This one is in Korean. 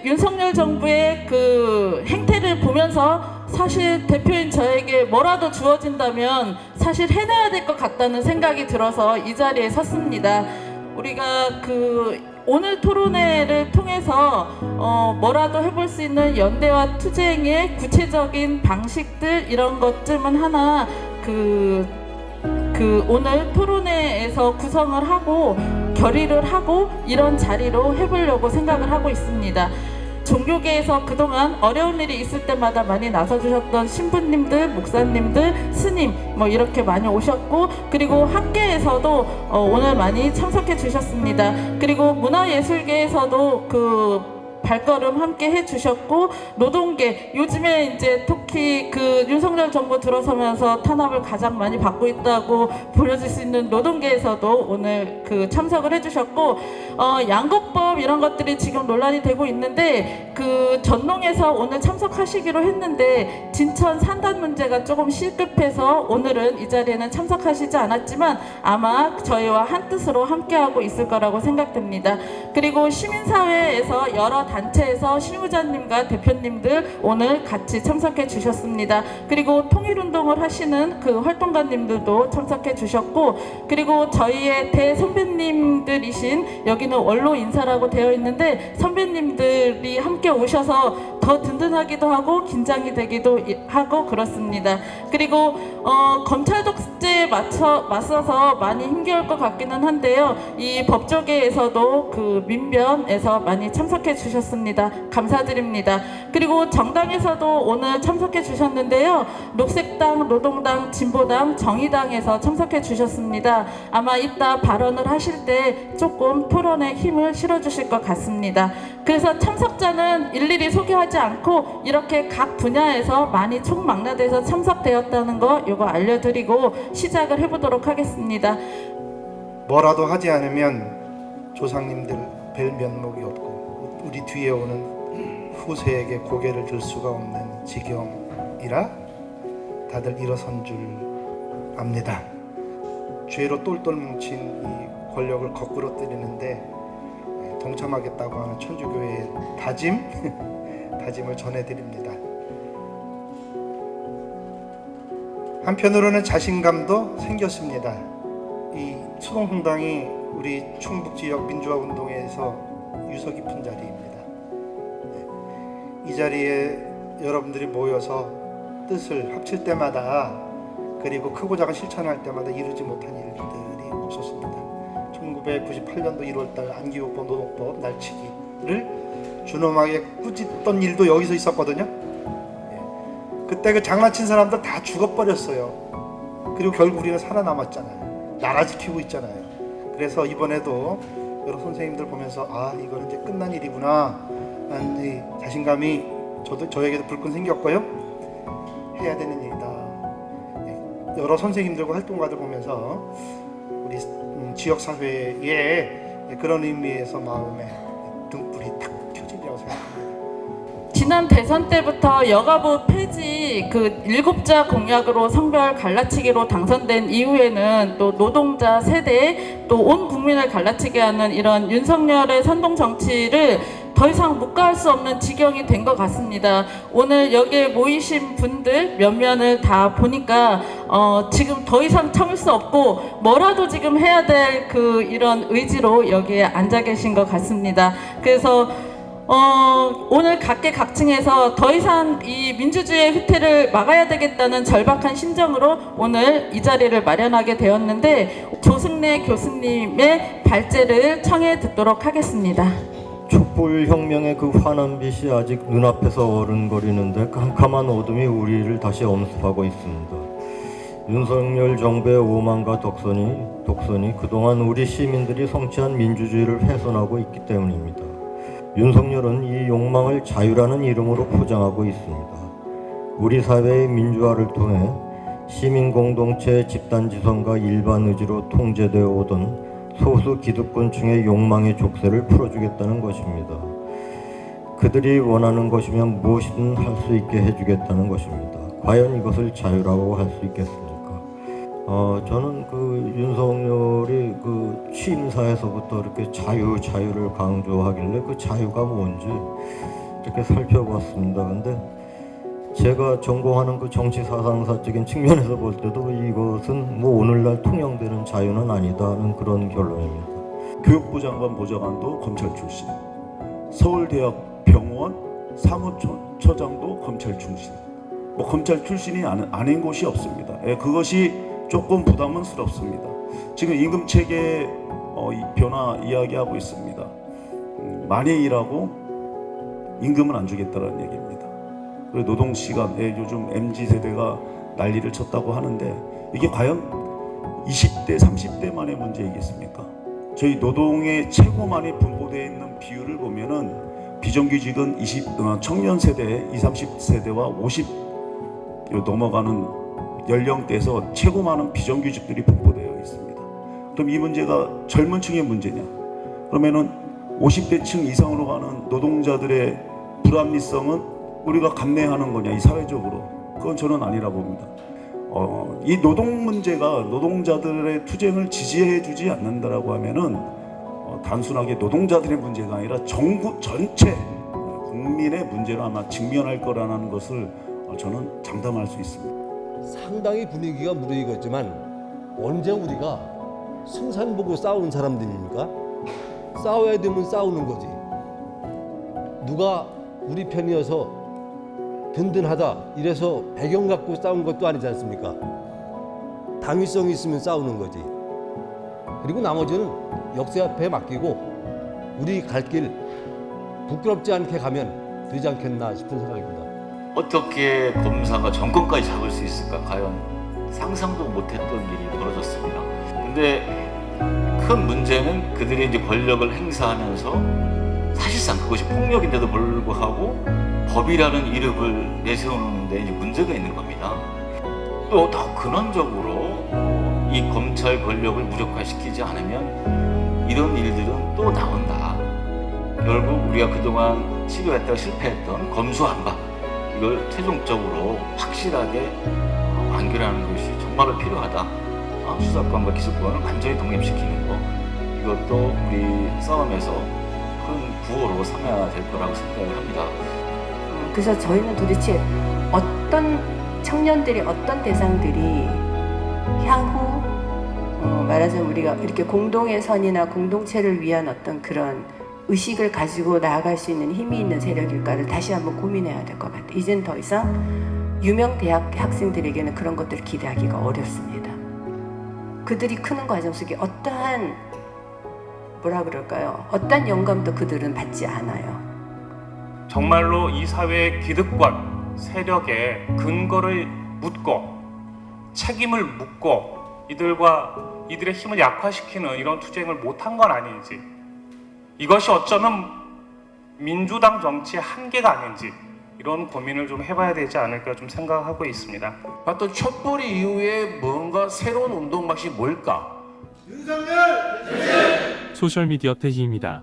윤석열 정부의 그 행태를 보면서 사실 대표인 저에게 뭐라도 주어진다면 사실 해내야 될 것 같다는 생각이 들어서 이 자리에 섰습니다. 우리가 오늘 토론회를 통해서 뭐라도 해볼 수 있는 연대와 투쟁의 구체적인 방식들 이런 것쯤은 하나 오늘 토론회에서 구성을 하고 결의를 하고 이런 자리로 해보려고 생각을 하고 있습니다. 종교계에서 그동안 어려운 일이 있을 때마다 많이 나서주셨던 신부님들, 목사님들, 스님 뭐 이렇게 많이 오셨고, 그리고 학계에서도 오늘 많이 참석해 주셨습니다. 그리고 문화예술계에서도 발걸음 함께 해주셨고, 노동계, 요즘에 이제 특히 윤석열 정부 들어서면서 탄압을 가장 많이 받고 있다고 보여질 수 있는 노동계에서도 오늘 참석을 해주셨고, 양곡법 이런 것들이 지금 논란이 되고 있는데 전농에서 오늘 참석하시기로 했는데 진천 산단 문제가 조금 시급해서 오늘은 이 자리에는 참석하시지 않았지만 아마 저희와 한뜻으로 함께하고 있을 거라고 생각됩니다. 그리고 시민사회에서 여러 단체에서 실무자님과 대표님들 오늘 같이 참석해 주셨습니다. 그리고 통일운동을 하시는 활동가님들도 참석해 주셨고, 그리고 저희의 대선배님들이신, 여기는 원로 인사라고 되어 있는데 선배님들이 함께 오셔서 더 든든하기도 하고 긴장이 되기도 하고 그렇습니다. 그리고 검찰 독재에 맞서서 많이 힘겨울 것 같기는 한데요, 이 법조계에서도 민변에서 많이 참석해 주셨습니다. 감사드립니다. 그리고 정당에서도 오늘 참석해 주셨는데요, 녹색당, 노동당, 진보당, 정의당에서 참석해 주셨습니다. 아마 이따 발언을 하실 때 조금 토론에 힘을 실어 주실 것 같습니다. 그래서 참석자는 일일이 소개하지 않고 이렇게 각 분야에서 많이 총망라돼서 참석되었다는 거 이거 알려드리고 시작을 해보도록 하겠습니다. 뭐라도 하지 않으면 조상님들 뵐 면목이 없고 우리 뒤에 오는 후세에게 고개를 들 수가 없는 지경이라 다들 일어선 줄 압니다. 죄로 똘똘 뭉친 이 권력을 거꾸로 때리는데 동참하겠다고 하는 천주교회의 다짐을 전해드립니다. 한편으로는 자신감도 생겼습니다. 이 수동성당이 우리 충북지역 민주화운동에서 유서 깊은 자리입니다. 이 자리에 여러분들이 모여서 뜻을 합칠 때마다, 그리고 크고 작은 실천할 때마다 이루지 못한 일들이 없었습니다. 1998년도 1월달 안기호법 노동법 날치기를 준엄하게 꾸짖던 일도 여기서 있었거든요. 그때 장난친 사람들 다 죽어버렸어요. 그리고 결국 우리는 살아남았잖아요. 나라 지키고 있잖아요. 그래서 이번에도 여러 선생님들 보면서 이거는 이제 끝난 일이구나 하는 자신감이 저에게도 불끈 생겼고요. 해야 되는 일이다. 여러 선생님들과 활동가들 보면서 우리 지역사회에 그런 의미에서 마음에 등불이 탁 켜지리라고 생각합니다. 지난 대선 때부터 여가부 폐지 7자 공약으로 성별 갈라치기로 당선된 이후에는 또 노동자 세대 또 온 국민을 갈라치게 하는 이런 윤석열의 선동 정치를 더 이상 묵과할 수 없는 지경이 된 것 같습니다. 오늘 여기에 모이신 분들 면면을 다 보니까 지금 더 이상 참을 수 없고 뭐라도 지금 해야 될 이런 의지로 여기에 앉아 계신 것 같습니다. 그래서 오늘 각계각층에서 더 이상 이 민주주의의 휘태를 막아야 되겠다는 절박한 심정으로 오늘 이 자리를 마련하게 되었는데, 조승래 교수님의 발제를 청해 듣도록 하겠습니다. 촛불혁명의 환한 빛이 아직 눈앞에서 어른거리는데 캄캄한 어둠이 우리를 다시 엄습하고 있습니다. 윤석열 정부의 오만과 독선이 그동안 우리 시민들이 성취한 민주주의를 훼손하고 있기 때문입니다. 윤석열은 이 욕망을 자유라는 이름으로 포장하고 있습니다. 우리 사회의 민주화를 통해 시민공동체의 집단지성과 일반 의지로 통제되어 오던 소수 기득권층의 욕망의 족쇄를 풀어주겠다는 것입니다. 그들이 원하는 것이면 무엇이든 할 수 있게 해주겠다는 것입니다. 과연 이것을 자유라고 할 수 있겠습니까? 저는 윤석열이 취임사에서부터 이렇게 자유를 강조하길래 자유가 뭔지 이렇게 살펴봤습니다. 근데 제가 전공하는 그 정치 사상사적인 측면에서 볼 때도 이것은 뭐 오늘날 통용되는 자유는 아니다는 그런 결론입니다. 교육부 장관 보좌관도 검찰 출신, 서울대학 병원 사무처장도 검찰 출신. 뭐 검찰 출신이 아닌 곳이 없습니다. 예, 그것이 조금 부담스럽습니다. 지금 임금 체계 변화 이야기하고 있습니다. 많이 일하고 임금은 안 주겠다는 얘기입니다. 그리고 노동 시간에 요즘 MZ 세대가 난리를 쳤다고 하는데 이게 과연 20대, 30대만의 문제이겠습니까? 저희 노동의 최고만이 분포되어 있는 비율을 보면은 비정규직은 청년 세대, 20, 30세대와 50 넘어가는 연령대에서 최고 많은 비정규직들이 분포되어 있습니다. 그럼 이 문제가 젊은 층의 문제냐? 그러면은 50대층 이상으로 가는 노동자들의 불합리성은 우리가 감내하는 거냐, 이 사회적으로? 그건 저는 아니라 봅니다. 이 노동 문제가 노동자들의 투쟁을 지지해 주지 않는다라고 하면은 단순하게 노동자들의 문제가 아니라 정부 전체 국민의 문제로 아마 직면할 거라는 것을 저는 장담할 수 있습니다. 상당히 분위기가 무르익었지만 언제 우리가 승산 보고 싸우는 사람들입니까? 싸워야 되면 싸우는 거지. 누가 우리 편이어서 든든하다 이래서 배경 갖고 싸운 것도 아니지 않습니까? 당위성이 있으면 싸우는 거지. 그리고 나머지는 역사 앞에 맡기고 우리 갈 길 부끄럽지 않게 가면 되지 않겠나 싶은 생각입니다. 어떻게 검사가 정권까지 잡을 수 있을까? 과연 상상도 못했던 일이 벌어졌습니다. 근데 큰 문제는 그들이 이제 권력을 행사하면서 사실상 그것이 폭력인데도 불구하고 법이라는 이름을 내세우는데 이제 문제가 있는 겁니다. 또 더 근원적으로 이 검찰 권력을 무력화시키지 않으면 이런 일들은 또 나온다. 결국 우리가 그동안 치료했다가 실패했던 검수완박, 이걸 최종적으로 확실하게 완결하는 것이 정말로 필요하다. 수사권과 기소권을 완전히 독립시키는 것, 이것도 우리 싸움에서 큰 구호로 삼아야 될 거라고 생각을 합니다. 그래서 저희는 도대체 어떤 청년들이, 어떤 대상들이 향후 말하자면 우리가 이렇게 공동의 선이나 공동체를 위한 어떤 그런 의식을 가지고 나아갈 수 있는 힘이 있는 세력일까를 다시 한번 고민해야 될 것 같아요. 이젠 더 이상 유명 대학 학생들에게는 그런 것들을 기대하기가 어렵습니다. 그들이 크는 과정 속에 어떠한 어떠한 영감도 그들은 받지 않아요. 정말로 이 사회의 기득권, 세력의 근거를 묻고 책임을 묻고 이들의 힘을 약화시키는 이런 투쟁을 못한 건 아닌지, 이것이 어쩌면 민주당 정치의 한계가 아닌지 이런 고민을 좀 해봐야 되지 않을까 좀 생각하고 있습니다. 봤던 촛불 이후에 뭔가 새로운 운동 맛이 뭘까? 소셜미디어 태희입니다.